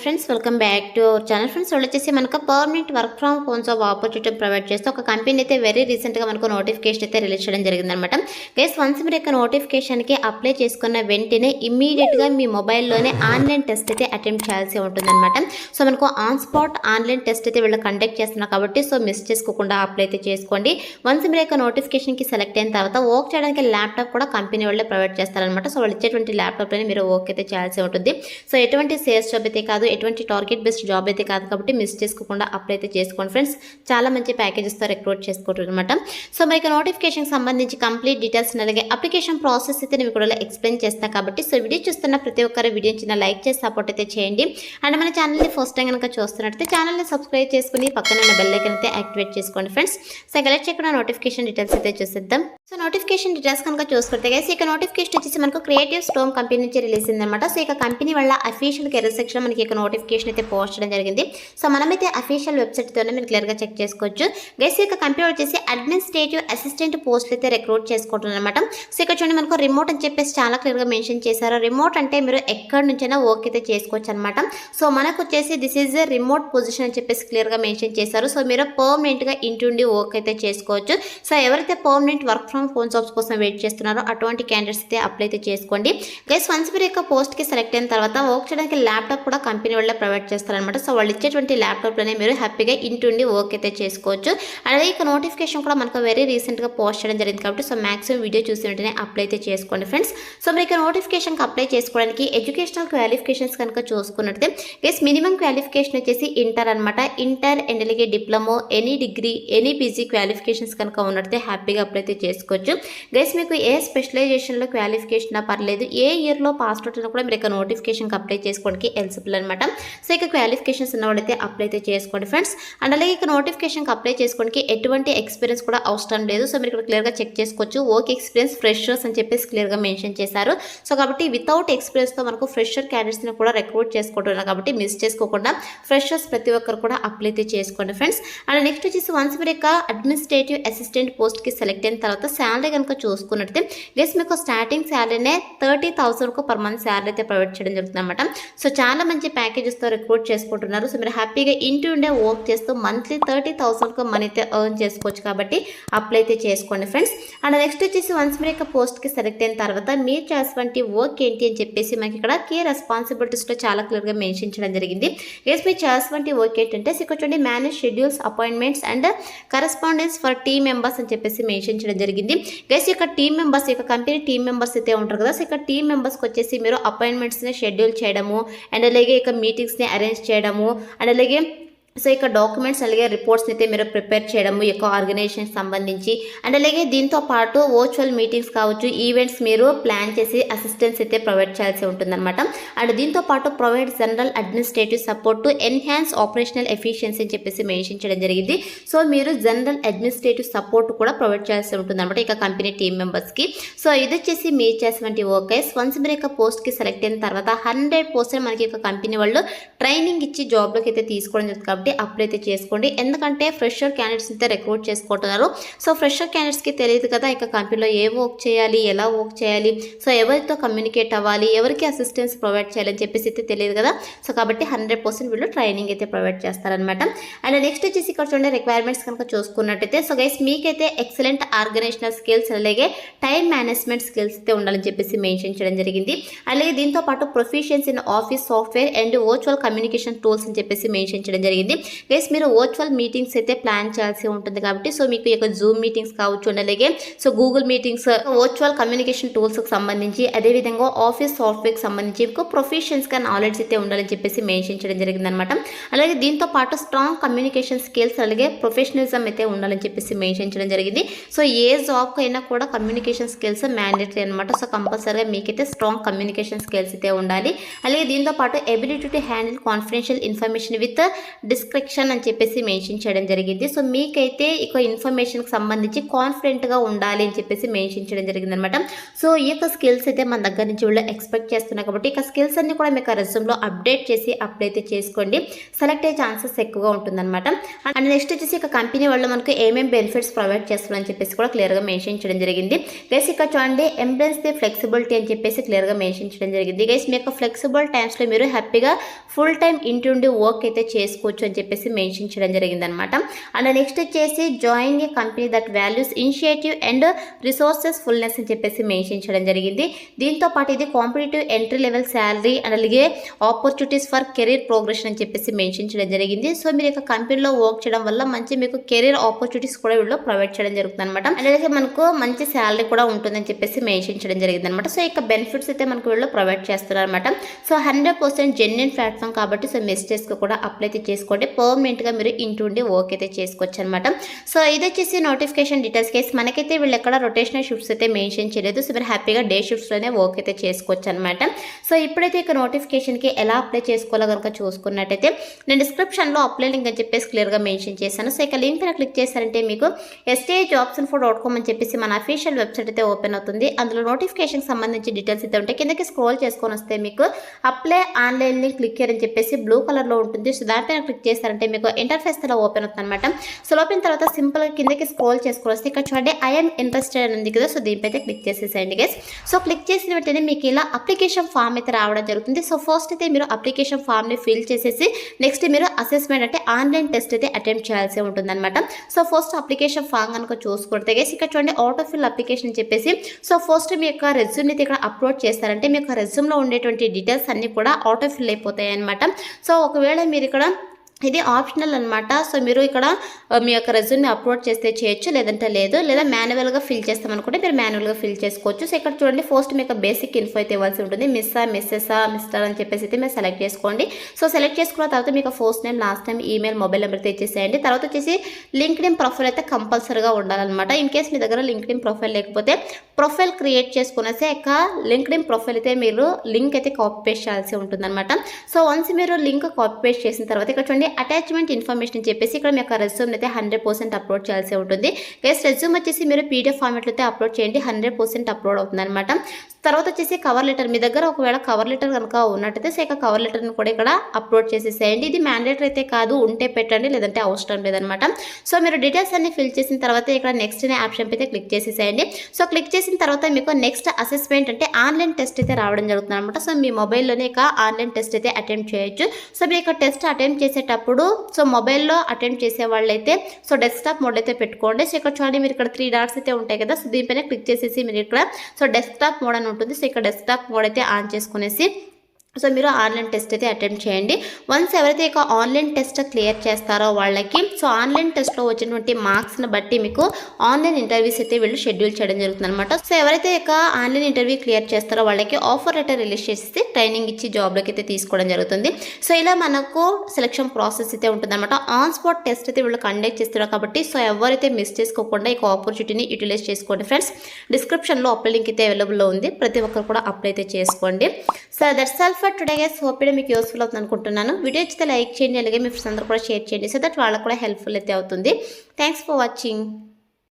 Friends, welcome back to our channel. Friends, వచ్చేసి మనకు permanent work from home job opportunity provide చేస్తే ఒక company అయితే వెరీ రీసెంట్గా మనకు నోటిఫికేషన్ అయితే రిలీజ్ చేయడం జరిగిందనమాట. గైస్, వన్స్ మీరు యొక్క నోటిఫికేషన్కి అప్లై చేసుకున్న వెంటనే ఇమ్మీడియట్గా మీ మొబైల్లోనే ఆన్లైన్ టెస్ట్ అయితే అటెంప్ట్ చేయాల్సి ఉంటుందన్నమాట. సో మనకు ఆన్ స్పాట్ ఆన్లైన్ టెస్ట్ అయితే వీళ్ళు కండక్ట్ చేస్తున్నారు కాబట్టి సో మిస్ చేసుకోకుండా అప్లై అయితే చేసుకోండి. వన్స్ మీరు యొక్క నోటిఫికేషన్కి సెలెక్ట్ అయిన తర్వాత వర్క్ చేయడానికి ల్యాప్టాప్ కూడా కంపెనీ వాళ్ళే ప్రొవైడ్ చేస్తారనమాట. సో వాళ్ళు ఇచ్చేటువంటి ల్యాప్టాప్లోనే మీరు వర్క్ అయితే చేయాల్సి ఉంటుంది. సో ఎటువంటి సేల్స్ జాబ్ అయితే కాదు, ఎటువంటి టార్గెట్ బేస్డ్ జాబ్ అయితే కాదు కాబట్టి మిస్ చేసుకోకుండా అప్లై అయితే చేసుకోండి ఫ్రెండ్స్. చాలా మంచి ప్యాకేజెస్తో రిక్రూట్ చేసుకోవడం అనమాట. సో మనకి నోటిఫికేషన్ సంబంధించి కంప్లీట్ డీటెయిల్స్ అలాగే అప్లికేషన్ ప్రాసెస్ అయితే నేను కూడా ఎక్స్ప్లెయిన్ చేస్తాను కాబట్టి సో వీడియో చూస్తున్న ప్రతి ఒక్కరు వీడియో చిన్న లైక్ చేసి సపోర్ట్ అయితే చేయండి. అండ్ మన ఛానల్ని ఫస్ట్ టైం కనుక చూస్తున్నట్లయితే ఛానల్ని సబ్స్క్రైబ్ చేసుకుని పక్కన ఉన్న బెల్ ఐకాన్ అయితే యాక్టివేట్ చేసుకోండి ఫ్రెండ్స్. సో కలెక్ట్ చేయకుండా నోటిఫికేషన్ డీటెయిల్స్ అయితే చూసేద్దాం. సో నోటిఫికేషన్ డీటెయిల్స్ కనుక చూసుకుంటే గైస్, ఇక నోటిఫికేషన్ వచ్చేసి మనకు క్రియేటివ్ స్టోమ్ కంపెనీ నుంచి రిలీజ్ అయిందన్నమాట. సో ఇక కంపెనీ వల్ల అఫీషియల్ కెరీర్ సెక్షన్ మనకి ఇక నోటిఫికేషన్ అయితే పోస్ట్ చేయడం జరిగింది. సో మనమైతే అఫీషియల్ వెబ్సైట్తోనే మీరు క్లియర్గా చెక్ చేసుకోవచ్చు. గైస్, ఇక కంపెనీ వచ్చేసి అడ్మినిస్ట్రేటివ్ అసిస్టెంట్ పోస్టులు అయితే రిక్రూట్ చేసుకుంటున్నారు అనమాట. సో ఇక్కడ చూడండి మనకు రిమోట్ అని చెప్పేసి చాలా క్లియర్గా మెన్షన్ చేశారు. రిమోట్ అంటే మీరు ఎక్కడి నుంచైనా వర్క్ అయితే చేసుకోవచ్చు అనమాట. సో మనకు వచ్చేసి this is a remote position అని చెప్పేసి క్లియర్గా మెన్షన్ చేశారు. సో మీరు పర్మనెంట్గా ఇంటి వర్క్ అయితే చేసుకోవచ్చు. సో ఎవరైతే permanent work from home jobs కోసం వెయిట్ చేస్తున్నారో అటువంటి క్యాండిడేట్స్ అయితే అప్లై అయితే చేసుకోండి. గైస్, వన్స్ మీరు యొక్క పోస్ట్కి సెలెక్ట్ అయిన తర్వాత వర్క్ చేయడానికి ల్యాప్టాప్ కూడా కంపెనీ వాళ్ళే ప్రొవైడ్ చేస్తారనమాట. సో వాళ్ళు ఇచ్చేటువంటి ల్యాప్టాప్లోనే మీరు హ్యాపీగా ఇంటి వర్క్ అయితే చేసుకోవచ్చు. అలాగే ఇక నోటిఫికేషన్ కూడా మనకు వెరీ రీసెంట్గా పోస్ట్ చేయడం జరిగింది కాబట్టి సో మ్యాక్సిమం వీడియో చూసి వెంటనే అప్లై అయితే చేసుకోండి ఫ్రెండ్స్. సో మీరు ఇక నోటిఫికేషన్కి అప్లై చేసుకోవడానికి ఎడ్యుకేషనల్ క్వాలిఫికేషన్స్ కనుక చూసుకున్నట్లయితే గైస్ మినిమం క్వాలిఫికేషన్ వచ్చేసి ఇంటర్ అనమాట. ఇంటర్ అండ్ అలాగే diploma, any degree, any PG qualifications కనుక ఉన్నట్లయితే హ్యాపీగా అప్లై అయితే చేసుకోవచ్చు. గైస్, మీకు ఏ స్పెషలైజేషన్లో క్వాలిఫికేషన్ పర్లేదు, ఏ ఇయర్లో పాస్ అవుట్ అయినా కూడా మీరు ఇక నోటిఫికేషన్కి అప్లై చేసుకోవడానికి ఎలిజిబుల్ అనమాట. సో ఇక క్వాలిఫికేషన్స్ ఉన్నవాడైతే అప్లై అయితే చేసుకోండి ఫ్రెండ్స్. అండ్ అలాగే ఇక నోటిఫికేషన్కి అప్లై చేసుకోవడానికి ఎటువంటి ఎక్స్పీరియన్స్ కూడా అవసరం లేదు. సో మీరు ఇక్కడ క్లియర్గా చెక్ చేసుకోవచ్చు. వర్క్ ఎక్స్పీరియన్స్ ఫ్రెషర్స్ అని చెప్పేసి క్లియర్గా మెన్షన్ చేశారు. సో కాబట్టి వితౌట్ ఎక్స్పీరియన్స్తో మనకు ఫ్రెషర్ క్యాండిడేట్స్ని కూడా రిక్రూట్ చేసుకుంటున్నారు కాబట్టి మిస్ చేసుకోకుండా ఫ్రెషర్స్ ప్రతి ఒక్కరు కూడా అప్లై అయితే చేసుకోండి ఫ్రెండ్స్. అండ్ నెక్స్ట్ వచ్చేసి వన్స్ మీరు ఇక అడ్మినిస్ట్రేటివ్ అసిస్టెంట్ పోస్ట్కి సెలెక్ట్ అయిన తర్వాత శాలరీ కనుక చూసుకున్నట్లయితే గైస్ మీకు స్టార్టింగ్ శాలరీనే 30,000 పర్ మంత్ శాలరీ అయితే ప్రొవైడ్ చేయడం జరుగుతుంది అనమాట. సో చాలా మంచి ప్యాకేజెస్తో రిక్రూట్ చేసుకుంటున్నారు. సో మీరు హ్యాపీగా ఇంటి ఉండే వర్క్ చేస్తూ మంత్లీ 30,000 మనీ అయితే ఎర్న్ చేసుకోవచ్చు కాబట్టి అప్లై అయితే చేసుకోండి ఫ్రెండ్స్. అండ్ నెక్స్ట్ వచ్చేసి వన్స్ మీరు యొక్క పోస్ట్కి సెలెక్ట్ అయిన తర్వాత మీరు చేసేటువంటి వర్క్ ఏంటి అని చెప్పేసి మనకి ఇక్కడ కీ రెస్పాన్సిబిలిటీస్లో చాలా క్లియర్గా మెన్షన్ చేయడం జరిగింది. గైస్, మీరు చేసేటువంటి వర్క్ ఏంటంటే ఇక్కడ చూడండి manage schedules, appointments and correspondence for team members అని చెప్పేసి మెన్షన్ చేయడం జరిగింది. గైస్, ఇక టీమ్ మెంబర్స్, ఇక కంపెనీ టీమ్ మెంబర్స్ అయితే ఉంటారు కదా. సో ఇక టీమ్ మెంబర్స్కి వచ్చేసి మీరు అపాయింట్మెంట్స్ని షెడ్యూల్ చేయడము అండ్ అలాగే ఇక మీటింగ్స్ని అరేంజ్ చేయడము అండ్ అలాగే సో ఇక డాక్యుమెంట్స్ అలాగే రిపోర్ట్స్ని అయితే మీరు ప్రిపేర్ చేయడము యొక్క ఆర్గనైజేషన్కి సంబంధించి అండ్ అలాగే దీంతో పాటు వర్చువల్ మీటింగ్స్ కావచ్చు, ఈవెంట్స్ మీరు ప్లాన్ చేసి అసిస్టెన్స్ అయితే ప్రొవైడ్ చేయాల్సి ఉంటుందన్నమాట. అండ్ దీంతో పాటు provide general administrative support to enhance operational efficiency అని చెప్పేసి మెన్షన్ చేయడం జరిగింది. సో మీరు జనరల్ అడ్మినిస్ట్రేటివ్ సపోర్ట్ కూడా ప్రొవైడ్ చేయాల్సి ఉంటుందన్నమాట ఇక కంపెనీ టీమ్ మెంబర్స్కి. సో ఇది వచ్చేసి మీరు చేసేటువంటి వర్క్. వన్స్ మీరు ఇక పోస్ట్కి సెలెక్ట్ అయిన తర్వాత 100% మనకి ఇక కంపెనీ వాళ్ళు ట్రైనింగ్ ఇచ్చి జాబ్లోకి అయితే తీసుకోవడం జరుగుతుంది కాబట్టి అప్లై అయితే చేసుకోండి. ఎందుకంటే ఫ్రెషర్ క్యాండిడేట్స్ అయితే రిక్రూట్ చేసుకుంటున్నారు. సో ఫ్రెషర్ క్యాండిడేట్స్కి తెలియదు కదా ఇక కంపెనీలో ఏ వర్క్ చేయాలి, ఎలా వర్క్ చేయాలి, సో ఎవరితో కమ్యూనికేట్ అవ్వాలి, ఎవరికి అసిస్టెన్స్ ప్రొవైడ్ చేయాలని చెప్పేసి అయితే తెలియదు కదా. సో కాబట్టి 100% వీళ్ళు ట్రైనింగ్ అయితే ప్రొవైడ్ చేస్తారనమాట. అండ్ నెక్స్ట్ వచ్చేసి ఇక్కడ చూడండి రిక్వైర్మెంట్స్ కనుక చూసుకున్నట్టయితే సో గైస్ మీకైతే ఎక్సలెంట్ ఆర్గనైజేషనల్ స్కిల్స్ అలాగే టైం మేనేజ్మెంట్ స్కిల్స్ అయితే ఉండాలని చెప్పేసి మెన్షన్ చేయడం జరిగింది. అలాగే దీంతో పాటు proficiency in office software and virtual communication tools అని చెప్పేసి మెన్షన్ చేయడం జరిగింది. గైస్, మీరు వర్చువల్ మీటింగ్స్ అయితే ప్లాన్ చేయాల్సి ఉంటుంది కాబట్టి సో మీకు ఇక జూమ్ మీటింగ్స్ కావచ్చు అండ్ అలాగే so Google meetings, virtual communication టూల్స్కి సంబంధించి అదేవిధంగా ఆఫీస్ సాఫ్ట్వేర్కి సంబంధించి మీకు ప్రొఫెషన్స్గా నాలెడ్జ్ అయితే ఉండాలని చెప్పేసి మెన్షన్ చేయడం జరిగిందనమాట. అలాగే దీంతో పాటు స్ట్రాంగ్ కమ్యూనికేషన్ స్కిల్స్ అలాగే ప్రొఫెషనలిజం అయితే ఉండాలని చెప్పేసి మెన్షన్ చేయడం జరిగింది. సో ఏ జాబ్కి అయినా కూడా కమ్యూనికేషన్ స్కిల్స్ మ్యాండేటరీ అనమాట. సో కంపల్సరీగా మీకైతే స్ట్రాంగ్ కమ్యూనికేషన్ స్కిల్స్ అయితే ఉండాలి. అలాగే దీంతో పాటు ability to handle confidential information with description అని చెప్పేసి మెన్షన్ చేయడం జరిగింది. సో మీకైతే ఇక ఇన్ఫర్మేషన్కి సంబంధించి కాన్ఫిడెంట్గా ఉండాలి అని చెప్పేసి మెన్షన్ చేయడం జరిగింది అనమాట. సో ఈ యొక్క స్కిల్స్ అయితే మన దగ్గర నుంచి వీళ్ళు ఎక్స్పెక్ట్ చేస్తున్నారు కాబట్టి ఇక స్కిల్స్ అన్ని కూడా మీకు రెజ్యూమ్లో అప్డేట్ చేసి అప్లై అయితే చేసుకోండి. సెలెక్ట్ అయ్యే ఛాన్సెస్ ఎక్కువగా ఉంటుందన్నమాట. అండ్ నెక్స్ట్ వచ్చేసి ఇక కంపెనీ వాళ్ళు మనకు ఏమేమి బెనిఫిట్స్ ప్రొవైడ్ చేస్తున్నారని చెప్పేసి కూడా క్లియర్గా మెన్షన్ చేయడం జరిగింది. గైస్ ఇక్కడ చూడండి, ఎంబ్రేస్ ది ఫ్లెక్సిబిలిటీ అని చెప్పేసి క్లియర్గా మెన్షన్ చేయడం జరిగింది. గైస్ మీ యొక్క ఫ్లెక్సిబుల్ టైమ్స్లో మీరు హ్యాపీగా ఫుల్ టైం ఇంటి నుండి వర్క్ అయితే చేసుకోవచ్చు అని చెప్పేసి మెన్షన్ చేయడం జరిగింది అనమాట. అండ్ నెక్స్ట్ వచ్చేసి join a company that values initiative and resources fullness అని చెప్పేసి మెన్షన్ చేయడం జరిగింది. దీంతో పాటు ఇది competitive entry level salary and అలాగే ఆపర్చునిటీస్ ఫర్ కెరీర్ ప్రోగ్రెషన్ అని చెప్పేసి మెన్షన్ చేయడం జరిగింది. సో మీరు యొక్క కంపెనీలో వర్క్ చేయడం వల్ల మంచి మీకు కెరీర్ ఆపర్చునిటీస్ కూడా వీళ్ళు ప్రొవైడ్ చేయడం జరుగుతుంది అనమాట. అలాగే మనకు మంచి శాలరీ కూడా ఉంటుందని చెప్పేసి మెన్షన్ చేయడం జరిగింది అనమాట. సో ఇక బెనిఫిట్స్ అయితే మనకు వీళ్ళు ప్రొవైడ్ చేస్తున్నారు అనమాట. సో 100% జెన్యున్ ప్లాట్ఫామ్ కాబట్టి సో మెసేజెస్కి కూడా అప్లై అయితే చేసుకోండి. పర్మనెంట్గా మీరు ఇంటి ఉండి వర్క్ అయితే చేసుకోవచ్చు అనమాట. సో ఇది వచ్చేసి నోటిఫికేషన్ డీటెయిల్స్ కేసు. మనకైతే వీళ్ళు ఎక్కడ రొటేషనల్ షిఫ్ట్స్ అయితే మెన్షన్ చేయలేదు. సో మీరు హ్యాపీగా డే షిఫ్ట్స్లోనే వర్క్ అయితే చేసుకోవచ్చు అనమాట. సో ఇప్పుడైతే ఇక నోటిఫికేషన్కి ఎలా అప్లై చేసుకోవాలో కనుక చూసుకున్నట్టయితే నేను డిస్క్రిప్షన్లో అప్లై లింక్ అని చెప్పేసి క్లియర్గా మెన్షన్ చేశాను. సో ఇక లింక్ మీద క్లిక్ చేశారంటే మీకు stjobsinfo.com అని చెప్పేసి మన అఫీషియల్ వెబ్సైట్ అయితే ఓపెన్ అవుతుంది. అందులో నోటిఫికేషన్కి సంబంధించి డీటెయిల్స్ అయితే ఉంటాయి. కిందకి స్క్రోల్ చేసుకొని వస్తే మీకు అప్లై ఆన్లైన్ లింక్ క్లిక్ అని చెప్పేసి బ్లూ కలర్లో ఉంటుంది. సో దానిపైన క్లిక్ చేశారంటే మీకు ఇంటర్ఫేస్ ఇలా ఓపెన్ అవుతుంది అనమాట. సో ఓపెన్ తర్వాత సింపుల్గా కిందకి స్క్రోల్ చేసుకొని వస్తే ఇక్కడ చూడండి ఐఎమ్ ఇంట్రెస్టెడ్ అని ఉంది కదా. సో దీనిపైతే క్లిక్ చేసేసేయండి గైస్. సో క్లిక్ చేసిన వెంటనే మీకు ఇలా అప్లికేషన్ ఫామ్ అయితే రావడం జరుగుతుంది. సో ఫస్ట్ అయితే మీరు అప్లికేషన్ ఫామ్ని ఫిల్ చేసేసి నెక్స్ట్ మీరు అసెస్మెంట్ అంటే ఆన్లైన్ టెస్ట్ అయితే అటెంప్ట్ చేయాల్సి ఉంటుంది అనమాట. సో ఫస్ట్ అప్లికేషన్ ఫామ్ కనుక చూసుకుంటే గైస్ ఇక్కడ చూడండి ఆటో ఫిల్ అప్లికేషన్ అని చెప్పేసి సో ఫస్ట్ మీ యొక్క రెజ్యూమ్ని ఇక్కడ అప్లోడ్ చేస్తారంటే మీ యొక్క రెజ్యూమ్లో ఉండేటువంటి డీటెయిల్స్ అన్నీ కూడా ఆటో ఫిల్ అయిపోతాయి అనమాట. సో ఒకవేళ మీరు ఇక్కడ ఇది ఆప్షనల్ అనమాట. సో మీరు ఇక్కడ మీ యొక్క రెజ్యూమ్ని అప్లోడ్ చేస్తే చేయొచ్చు, లేదంటే లేదు. లేదా మాన్యువల్గా ఫిల్ చేస్తామనుకుంటే మీరు మాన్యువల్గా ఫిల్ చేసుకోవచ్చు. సో ఇక్కడ చూడండి ఫస్ట్ మీకు బేసిక్ ఇన్ఫో అయితే ఇవ్వాల్సి ఉంటుంది. మిస్టర్ అని చెప్పేసి అయితే మీరు సెలెక్ట్ చేసుకోండి. సో సెలెక్ట్ చేసుకున్న తర్వాత మీకు first name, last name, email, mobile number అయితే ఇచ్చేసేయండి. తర్వాత వచ్చేసి లింక్డ్ఇన్ ప్రొఫైల్ అయితే కంపల్సరీగా ఉండాలన్నమాట. ఇన్ కేస్ మీ దగ్గర లింక్డ్ఇన్ ప్రొఫైల్ లేకపోతే ప్రొఫైల్ క్రియేట్ చేసుకునేసి ఇక లింక్డ్ఇన్ ప్రొఫైల్ అయితే మీరు లింక్ అయితే కాపీ పేస్ట్ చేయాల్సి ఉంటుందన్నమాట. సో వన్స్ మీరు లింక్ కాపీ పేస్ట్ చేసిన తర్వాత ఇక్కడ చూడండి అటాచ్మెంట్ ఇన్ఫర్మేషన్ అని చెప్పేసి ఇక్కడ మీ యొక్క రెజ్యూమ్ అయితే 100% అప్లోడ్ చేయాల్సి ఉంటుంది. గైస్ రెజ్యూమ్ వచ్చేసి మీరు పీడిఎఫ్ ఫార్మాట్లో అయితే అప్లోడ్ చేయండి. 100% అప్లోడ్ అవుతుంది అనమాట. తర్వాత వచ్చేసి కవర్ లెటర్, మీ దగ్గర ఒకవేళ కవర్ లెటర్ కనుక ఉన్నట్టయితే సో ఇక కవర్ లెటర్ని కూడా ఇక్కడ అప్లోడ్ చేసేసేయండి. ఇది మ్యాండేటరీ అయితే కాదు, ఉంటే పెట్టండి, లేదంటే అవసరం లేదనమాట. సో మీరు డీటెయిల్స్ అన్ని ఫిల్ చేసిన తర్వాత ఇక్కడ నెక్స్ట్ అనే ఆప్షన్ అయితే క్లిక్ చేసేసేయండి. సో క్లిక్ చేసిన తర్వాత మీకు నెక్స్ట్ అసెస్మెంట్ అంటే ఆన్లైన్ టెస్ట్ అయితే రావడం జరుగుతుంది అనమాట. సో మీ మొబైల్లోనే ఇక ఆన్లైన్ టెస్ట్ అయితే అటెంప్ట్ చేయొచ్చు. సో మీరు ఇక టెస్ట్ అటెంప్ట్ చేసేటప్పుడు సో మొబైల్లో అటెంప్ట్ చేసే వాళ్ళైతే సో డెస్క్టాప్ మోడ్ అయితే పెట్టుకోండి. సో ఇక్కడ చూడండి మీరు ఇక్కడ 3 డాట్స్ అయితే ఉంటాయి కదా. సో దీనిపైన క్లిక్ చేసేసి మీరు ఇక్కడ సో డెస్క్టాప్ మోడ్ అని ఉంటుంది. సో ఇక్కడ డెస్క్టాప్ మోడ్ అయితే ఆన్ చేసుకునేసి సో మీరు ఆన్లైన్ టెస్ట్ అయితే అటెంప్ట్ చేయండి. వన్స్ ఎవరైతే ఇక ఆన్లైన్ టెస్ట్ క్లియర్ చేస్తారో వాళ్ళకి సో ఆన్లైన్ టెస్ట్లో వచ్చినటువంటి మార్క్స్ని బట్టి మీకు ఆన్లైన్ ఇంటర్వ్యూస్ అయితే వీళ్ళు షెడ్యూల్ చేయడం జరుగుతుంది అనమాట. సో ఎవరైతే ఇక ఆన్లైన్ ఇంటర్వ్యూ క్లియర్ చేస్తారో వాళ్ళకి ఆఫర్ లెటర్ రిలీజ్ చేసి ట్రైనింగ్ ఇచ్చి జాబ్లోకి అయితే తీసుకోవడం జరుగుతుంది. సో ఇలా మనకు సెలక్షన్ ప్రాసెస్ అయితే ఉంటుంది అనమాట. ఆన్ స్పాట్ టెస్ట్ అయితే వీళ్ళు కండక్ట్ చేస్తున్నారు కాబట్టి సో ఎవరైతే మిస్ చేసుకోకుండా ఇక ఆపర్చునిటీని యూటిలైజ్ చేసుకోండి ఫ్రెండ్స్. డిస్క్రిప్షన్లో అప్లై లింక్ అయితే అవైలబుల్లో ఉంది. ప్రతి ఒక్కరు కూడా అప్లై అయితే చేసుకోండి. So that's all for today guys. Hope మీకు యూస్ఫుల్ అవుతుంది అనుకుంటున్నాను. వీడియో ఇచ్చితే లైక్ చేయండి, అలాగే మీ ఫ్రెండ్స్ అందరూ కూడా షేర్ చేయండి. సో దట్ వాళ్ళకు కూడా హెల్ప్ఫుల్ అయితే అవుతుంది. Thanks for watching.